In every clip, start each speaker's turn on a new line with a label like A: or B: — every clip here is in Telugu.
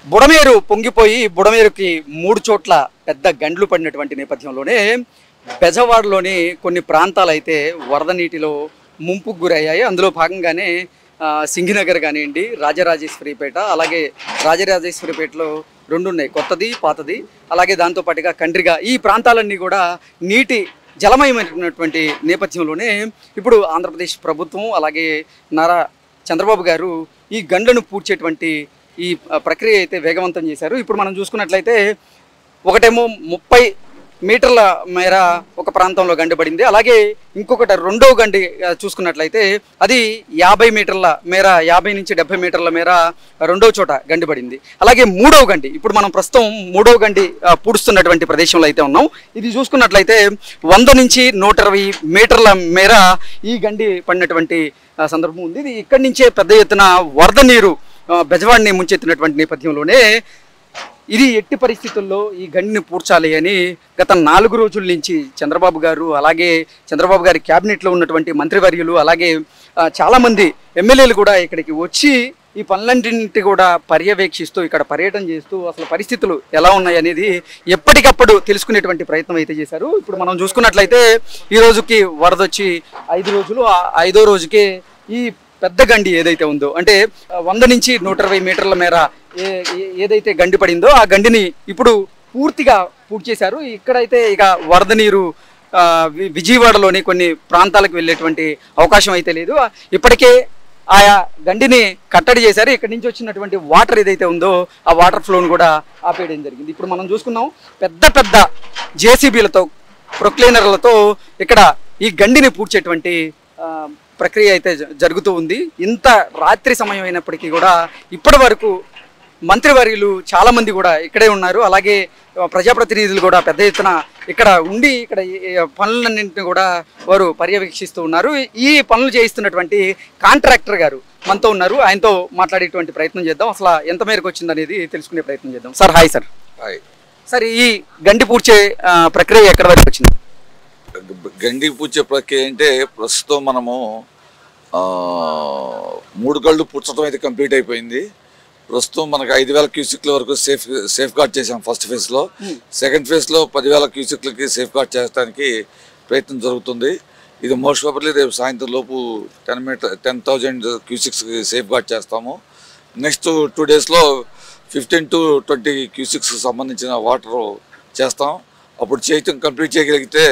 A: బుడమేరు పొంగిపోయి బుడమేరుకి 3 చోట్ల పెద్ద గండ్లు పడినటువంటి నేపథ్యంలోనే బెజవాడలోని కొన్ని ప్రాంతాలు అయితే వరద నీటిలో ముంపుకు గురయ్యాయి. అందులో భాగంగానే సింగినగర్ కానివ్వండి, రాజరాజేశ్వరిపేట, అలాగే రాజరాజేశ్వరిపేటలో 2 ఉన్నాయి, కొత్తది పాతది, అలాగే దాంతోపాటుగా కండ్రిగా. ఈ ప్రాంతాలన్నీ కూడా నీటి జలమయమైనటువంటి నేపథ్యంలోనే ఇప్పుడు ఆంధ్రప్రదేశ్ ప్రభుత్వం అలాగే నారా చంద్రబాబు గారు ఈ గండ్లను పూడ్చేటువంటి ఈ ప్రక్రియ అయితే వేగవంతం చేశారు. ఇప్పుడు మనం చూసుకున్నట్లయితే ఒకటేమో 30 మీటర్ల మేర ఒక ప్రాంతంలో గండి పడింది. అలాగే ఇంకొకటి రెండవ గండి చూసుకున్నట్లయితే అది 50 మీటర్ల మేర, 50 నుంచి 70 మీటర్ల మేర రెండవ చోట గండి పడింది. అలాగే మూడవ గండి, ఇప్పుడు మనం ప్రస్తుతం మూడవ గండి పూడుస్తున్నటువంటి ప్రదేశంలో అయితే ఉన్నాం. ఇది చూసుకున్నట్లయితే 100 నుంచి 120 మీటర్ల మేర ఈ గండి పడినటువంటి సందర్భం ఉంది. ఇది ఇక్కడి నుంచే పెద్ద ఎత్తున వరద నీరు బెజవాడిని ముంచెత్తినటువంటి నేపథ్యంలోనే ఇది ఎట్టి పరిస్థితుల్లో ఈ గండిని పూడ్చాలి అని గత 4 రోజుల నుంచి చంద్రబాబు గారు, అలాగే చంద్రబాబు గారి క్యాబినెట్లో ఉన్నటువంటి మంత్రివర్యులు, అలాగే చాలామంది ఎమ్మెల్యేలు కూడా ఇక్కడికి వచ్చి ఈ పనులన్నింటినీ కూడా పర్యవేక్షిస్తూ ఇక్కడ పర్యటన చేస్తూ అసలు పరిస్థితులు ఎలా ఉన్నాయి అనేది ఎప్పటికప్పుడు తెలుసుకునేటువంటి ప్రయత్నం అయితే చేశారు. ఇప్పుడు మనం చూసుకున్నట్లయితే ఈ రోజుకి వరద వచ్చి 5 రోజులు, 5వ రోజుకే ఈ పెద్ద గండి ఏదైతే ఉందో, అంటే 100 నుంచి 120 మీటర్ల మేర ఏదైతే గండి పడిందో ఆ గండిని ఇప్పుడు పూర్తిగా పూడ్చేశారు. ఇక్కడైతే ఇక వరద నీరు విజయవాడలోని కొన్ని ప్రాంతాలకు వెళ్ళేటువంటి అవకాశం అయితే లేదు. ఇప్పటికే ఆయా గండిని కట్టడి చేశారు. ఇక్కడి నుంచి వచ్చినటువంటి వాటర్ ఏదైతే ఉందో ఆ వాటర్ ఫ్లోను కూడా ఆపేయడం జరిగింది. ఇప్పుడు మనం చూసుకున్నాం పెద్ద పెద్ద జేసీబీలతో, ప్రొక్లైనర్లతో ఇక్కడ ఈ గండిని పూడ్చేటువంటి ప్రక్రియ అయితే జరుగుతూ ఉంది. ఇంత రాత్రి సమయం అయినప్పటికీ కూడా ఇప్పటి వరకు మంత్రివర్యులు చాలామంది కూడా ఇక్కడే ఉన్నారు. అలాగే ప్రజాప్రతినిధులు కూడా పెద్ద ఎత్తున ఇక్కడ ఉండి ఇక్కడ పనులన్నింటినీ కూడా వారు పర్యవేక్షిస్తూ ఉన్నారు. ఈ పనులు చేయిస్తున్నటువంటి కాంట్రాక్టర్ గారు మనతో ఉన్నారు. ఆయనతో మాట్లాడేటువంటి ప్రయత్నం చేద్దాం. అసలు ఎంత మేరకు వచ్చింది అనేది తెలుసుకునే ప్రయత్నం చేద్దాం. Sir hi sir.
B: Hi
A: sir, ఈ గండి పూడ్చే ప్రక్రియ ఎక్కడి వరకు వచ్చింది?
B: గండి పూడ్చే ప్రక్రియ అంటే ప్రస్తుతం మనము 3 గళ్ళు పూడ్చడం అయితే కంప్లీట్ అయిపోయింది. ప్రస్తుతం మనకు 5,000 క్యూసిక్ల వరకు సేఫ్ గార్డ్ చేసాం ఫస్ట్ ఫేజ్లో. సెకండ్ ఫేజ్లో 10,000 క్యూసిక్లకి సేఫ్ గార్డ్ చేయడానికి ప్రయత్నం జరుగుతుంది. ఇది మోస్ట్ ప్రాబబ్లీ రేపు సాయంత్రం లోపు 10,000 క్యూసిక్స్కి సేఫ్ గార్డ్ చేస్తాము. నెక్స్ట్ 2 డేస్లో 15 to 20 క్యూసిక్స్కి సంబంధించిన వాటర్ చేస్తాం. అప్పుడు చేయటం కంప్లీట్ చేయగలిగితే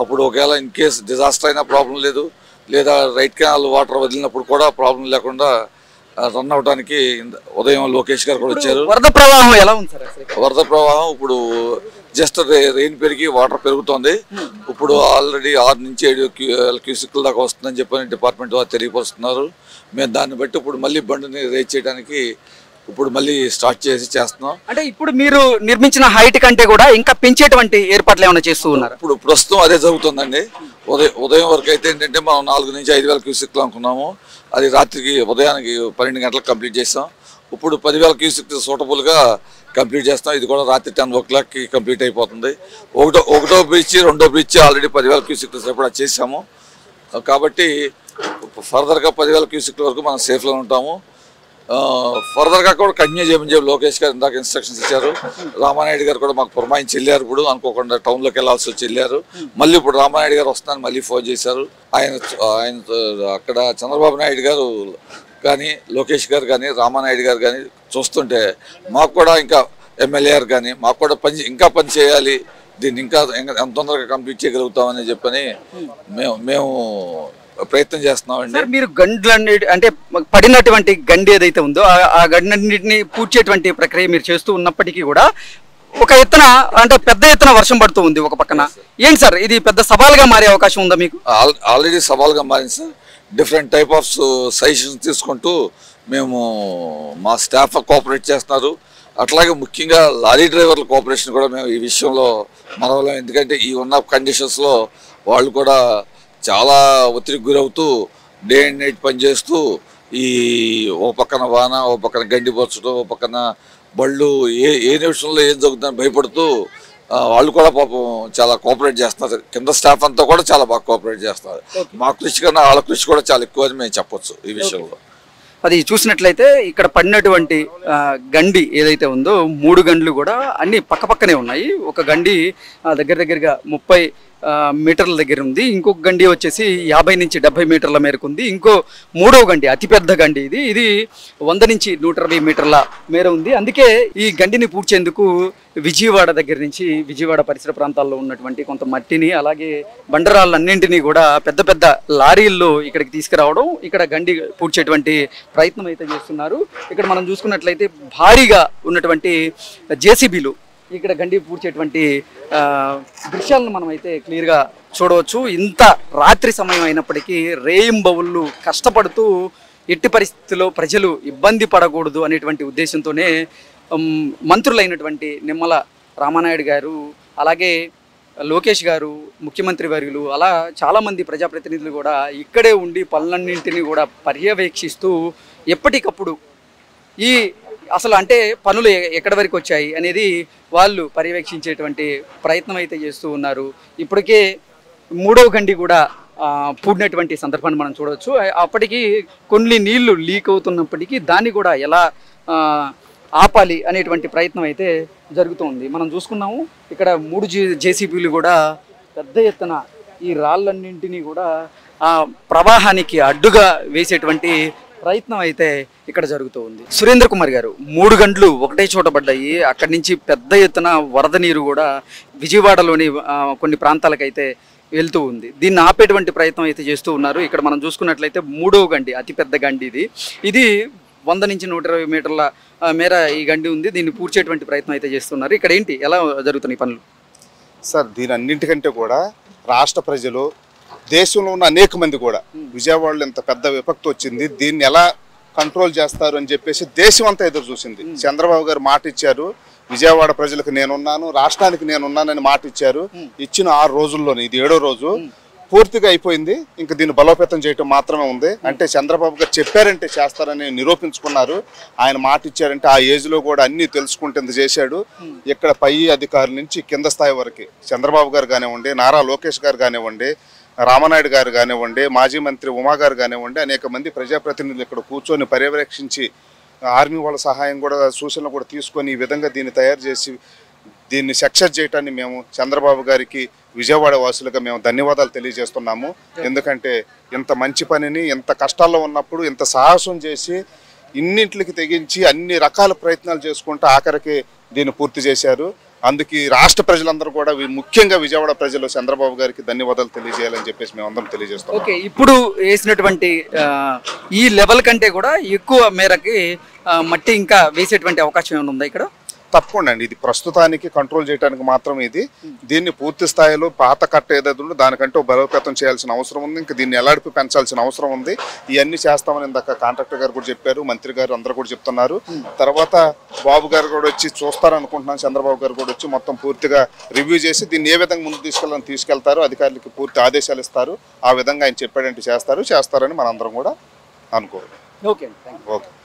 B: అప్పుడు ఒకవేళ ఇన్ కేసు డిజాస్టర్ అయినా ప్రాబ్లం లేదు, లేదా రైట్ కెనాల్ వాటర్ వదిలినప్పుడు కూడా ప్రాబ్లం లేకుండా రన్ అవడానికి ఉదయం లోకేష్ గారు కూడా వచ్చారు.
A: వరద ప్రవాహం ఎలా ఉంది సార్?
B: వరద ప్రవాహం ఇప్పుడు జస్ట్ రెయిన్ పెరిగి వాటర్ పెరుగుతోంది. ఇప్పుడు ఆల్రెడీ 6 నుంచి 7 క్యూసిక్ల దాకా వస్తుందని చెప్పని డిపార్ట్మెంట్ వారు తెలియపరుస్తున్నారు. మేము దాన్ని బట్టి ఇప్పుడు మళ్ళీ బండిని రేజ్ చేయడానికి ఇప్పుడు మళ్ళీ స్టార్ట్ చేస్తున్నాం.
A: అంటే ఇప్పుడు మీరు నిర్మించిన హైట్ కంటే కూడా ఇంకా పెంచేటువంటి ఏర్పాట్లు ఏమైనా చేస్తూ ఉన్నారు?
B: ఇప్పుడు ప్రస్తుతం అదే జరుగుతుందండి. ఉదయం వరకు అయితే ఏంటంటే మనం 4 నుంచి 5,000 క్యూసిక్లు అనుకున్నాము. అది రాత్రికి ఉదయానికి 12 గంటలకు కంప్లీట్ చేస్తాం. ఇప్పుడు 10,000 క్యూసిక్ సూటబుల్గా కంప్లీట్ చేస్తాం. ఇది కూడా రాత్రి 10 o'clockకి కంప్లీట్ అయిపోతుంది. ఒకటో బ్రిడ్జ్, రెండో బ్రిడ్జ్ ఆల్రెడీ 10,000 క్యూసిక్లు సరిపడా చేసాము. కాబట్టి ఫర్దర్గా 10,000 క్యూసిక్ల వరకు మనం సేఫ్లో ఉంటాము. ఫర్దర్గా కూడా కంటిన్యూ చేయమని చెప్పి లోకేష్ గారు ఇందాక ఇన్స్ట్రక్షన్స్ ఇచ్చారు. రామానాయుడు గారు కూడా మాకు పురమాయించి వెళ్ళారు. ఇప్పుడు అనుకోకుండా టౌన్లోకి వెళ్ళాల్సి వచ్చి వెళ్ళారు. మళ్ళీ ఇప్పుడు రామానాయుడు గారు వస్తానని మళ్ళీ ఫోన్ చేశారు. ఆయన అక్కడ చంద్రబాబు నాయుడు గారు కానీ, లోకేష్ గారు కానీ, రామానాయుడు గారు కానీ చూస్తుంటే మాకు కూడా ఇంకా ఎమ్మెల్యే గారు కానీ మాకు కూడా ఇంకా పని చేయాలి, దీన్ని ఇంకా ఎంత తొందరగా కంప్లీట్ చేయగలుగుతామని చెప్పని మేము ప్రయత్నం చేస్తున్నామండి.
A: మీరు గండ్లన్నీ అంటే పడినటువంటి గండి ఏదైతే ఉందో ఆ గండిన్నింటినీ పూడ్చేటువంటి ప్రక్రియ మీరు చేస్తూ ఉన్నప్పటికీ కూడా ఒక ఎత్తున అంటే పెద్ద ఎత్తున వర్షం పడుతూ ఉంది ఒక పక్కన. ఏంటి సార్, ఇది పెద్ద సవాల్గా మారే అవకాశం ఉందా మీకు?
B: ఆల్రెడీ సవాల్గా మారింది sir. Different type of suggestions తీసుకుంటూ మేము మా స్టాఫ్ కోఆపరేట్ చేస్తున్నారు. అట్లాగే ముఖ్యంగా లారీ డ్రైవర్ల కోఆపరేషన్ కూడా మేము ఈ విషయంలో మనవలం. ఎందుకంటే ఈ ఉన్న కండిషన్స్లో వాళ్ళు కూడా చాలా ఒత్తిడికి గురవుతూ డే అండ్ నైట్ పనిచేస్తూ ఈ ఓ పక్కన వాన, ఓ పక్కన గండి పరచడం, ఓ పక్కన బళ్ళు ఏ నిమిషంలో ఏం జరుగుతుందని భయపడుతూ వాళ్ళు కూడా పాపం చాలా కోఆపరేట్ చేస్తున్నారు. కింద స్టాఫ్ అంతా కూడా చాలా బాగా కోఆపరేట్ చేస్తున్నారు. మా కృషి కన్నా వాళ్ళ కృషి కూడా చాలా ఎక్కువ అని మేము చెప్పొచ్చు ఈ విషయంలో.
A: అది చూసినట్లయితే ఇక్కడ పడినటువంటి గండి ఏదైతే ఉందో 3 గండ్లు కూడా అన్ని పక్కపక్కనే ఉన్నాయి. ఒక గండి దగ్గరగా 30 మీటర్ల దగ్గర ఉంది. ఇంకొక గండి వచ్చేసి 50 నుంచి 70 మీటర్ల మేరకు ఉంది. ఇంకో 3వ గండి అతిపెద్ద గండి ఇది 100 నుంచి 120 మీటర్ల మేర ఉంది. అందుకే ఈ గండిని పూడ్చేందుకు విజయవాడ దగ్గర నుంచి విజయవాడ పరిసర ప్రాంతాల్లో ఉన్నటువంటి కొంత మట్టిని అలాగే బండరాళ్ళన్నింటినీ కూడా పెద్ద పెద్ద లారీల్లో ఇక్కడికి తీసుకురావడం, ఇక్కడ గండి పూడ్చేటువంటి ప్రయత్నం అయితే చేస్తున్నారు. ఇక్కడ మనం చూసుకున్నట్లయితే భారీగా ఉన్నటువంటి జేసీబీలు ఇక్కడ గండి పూడ్చేటువంటి దృశ్యాలను మనం అయితే క్లియర్గా చూడవచ్చు. ఇంత రాత్రి సమయం అయినప్పటికీ రేయింబవుళ్ళు కష్టపడుతూ ఎట్టి పరిస్థితుల్లో ప్రజలు ఇబ్బంది పడకూడదు అనేటువంటి ఉద్దేశంతోనే మంత్రులైనటువంటి నిమ్మల రామానాయుడు గారు అలాగే లోకేష్ గారు ముఖ్యమంత్రి వర్యులు అలా చాలామంది ప్రజాప్రతినిధులు కూడా ఇక్కడే ఉండి పనులన్నింటినీ కూడా పర్యవేక్షిస్తూ ఎప్పటికప్పుడు ఈ అసలు అంటే పనులు ఎక్కడి వరకు వచ్చాయి అనేది వాళ్ళు పర్యవేక్షించేటువంటి ప్రయత్నం అయితే చేస్తూ ఉన్నారు. ఇప్పటికే 3వ గండి కూడా పూడినటువంటి సందర్భాన్ని మనం చూడవచ్చు. అప్పటికి కొన్ని నీళ్లు లీక్ అవుతున్నప్పటికీ దాన్ని కూడా ఎలా ఆపాలి అనేటువంటి ప్రయత్నం అయితే జరుగుతుంది. మనం చూసుకున్నాము ఇక్కడ 3 జేసీబీలు కూడా పెద్ద ఎత్తున ఈ రాళ్ళన్నింటినీ కూడా ఆ ప్రవాహానికి అడ్డుగా వేసేటువంటి ప్రయత్నం అయితే ఇక్కడ జరుగుతూ ఉంది. సురేంద్ర కుమార్ గారు 3 గంటలు ఒకటే చోట పడ్డాయి. అక్కడి నుంచి పెద్ద ఎత్తున వరద నీరు కూడా విజయవాడలోని కొన్ని ప్రాంతాలకైతే వెళ్తూ ఉంది. దీన్ని ఆపేటువంటి ప్రయత్నం అయితే చేస్తూ ఉన్నారు. ఇక్కడ మనం చూసుకున్నట్లయితే 3వ గండి అతిపెద్ద గండి ఇది 100 నుంచి 120 మీటర్ల మేర ఈ గండి ఉంది. దీన్ని పూడ్చేటువంటి ప్రయత్నం అయితే చేస్తున్నారు. ఇక్కడ ఏంటి ఎలా జరుగుతున్నాయి పనులు?
C: సార్ దీని అన్నింటికంటే కూడా రాష్ట్ర ప్రజలు దేశంలో ఉన్న అనేక మంది కూడా విజయవాడలో ఇంత పెద్ద విపత్తు వచ్చింది, దీన్ని ఎలా కంట్రోల్ చేస్తారు అని చెప్పేసి దేశం అంతా ఎదురు చూసింది. చంద్రబాబు గారు మాట ఇచ్చారు, విజయవాడ ప్రజలకు నేనున్నాను, రాష్ట్రానికి నేనున్నానని మాట ఇచ్చారు. ఇచ్చిన 6 రోజుల్లోనే ఇది 7వ రోజు పూర్తిగా అయిపోయింది. ఇంకా దీన్ని బలోపేతం చేయటం మాత్రమే ఉంది. అంటే చంద్రబాబు గారు చెప్పారంటే చేస్తారని నిరూపించుకున్నారు. ఆయన మాట ఇచ్చారంటే ఆ ఏజ్లో కూడా అన్నీ తెలుసుకుంటే ఇంత చేశాడు. ఇక్కడ పై అధికారుల నుంచి కింద స్థాయి వరకు చంద్రబాబు గారు కానివ్వండి, నారా లోకేష్ గారు కానివ్వండి, రామనాయుడు గారు కానివ్వండి, మాజీ మంత్రి ఉమా గారు కానివ్వండి, అనేక మంది ప్రజాప్రతినిధులు ఇక్కడ కూర్చొని పర్యవేక్షించి ఆర్మీ వాళ్ళ సహాయం కూడా సూచనలు కూడా తీసుకొని ఈ విధంగా దీన్ని తయారు చేసి దీన్ని సక్సెస్ చేయటాన్ని మేము చంద్రబాబు గారికి విజయవాడ వాసులుగా మేము ధన్యవాదాలు తెలియజేస్తున్నాము. ఎందుకంటే ఇంత మంచి పనిని ఇంత కష్టాల్లో ఉన్నప్పుడు ఇంత సాహసం చేసి ఇన్నింటికి తెగించి అన్ని రకాల ప్రయత్నాలు చేసుకుంటూ ఆఖరికి దీన్ని పూర్తి చేశారు. అందుకే రాష్ట్ర ప్రజలందరూ కూడా ముఖ్యంగా విజయవాడ ప్రజలు చంద్రబాబు గారికి ధన్యవాదాలు తెలియజేయాలని చెప్పేసి మేము అందరం తెలియజేస్తాం.
A: ఓకే, ఇప్పుడు వేసినటువంటి ఈ లెవెల్ కంటే కూడా ఎక్కువ మేరకి మట్టి ఇంకా వేసేటువంటి అవకాశం ఏమైనా ఉందా ఇక్కడ?
C: తప్పకుండా అండి, ఇది ప్రస్తుతానికి కంట్రోల్ చేయడానికి మాత్రం ఇది. దీన్ని పూర్తి స్థాయిలో పాత కట్ట ఏదైతే ఉందో దానికంటే బలోపేతం చేయాల్సిన అవసరం ఉంది. ఇంకా దీన్ని ఎలాడిపి పెంచాల్సిన అవసరం ఉంది. ఇవన్నీ చేస్తామని ఇందాక కాంట్రాక్టర్ గారు కూడా చెప్పారు, మంత్రి గారు అందరూ కూడా చెప్తున్నారు. తర్వాత బాబు గారు కూడా వచ్చి చూస్తారనుకుంటున్నాను. చంద్రబాబు గారు కూడా వచ్చి మొత్తం పూర్తిగా రివ్యూ చేసి దీన్ని ఏ విధంగా ముందు తీసుకెళ్తారు, అధికారులకి పూర్తి ఆదేశాలు ఇస్తారు. ఆ విధంగా ఆయన చెప్పాడంటే చేస్తారని మనందరం కూడా అనుకోవాలి.
A: ఓకే.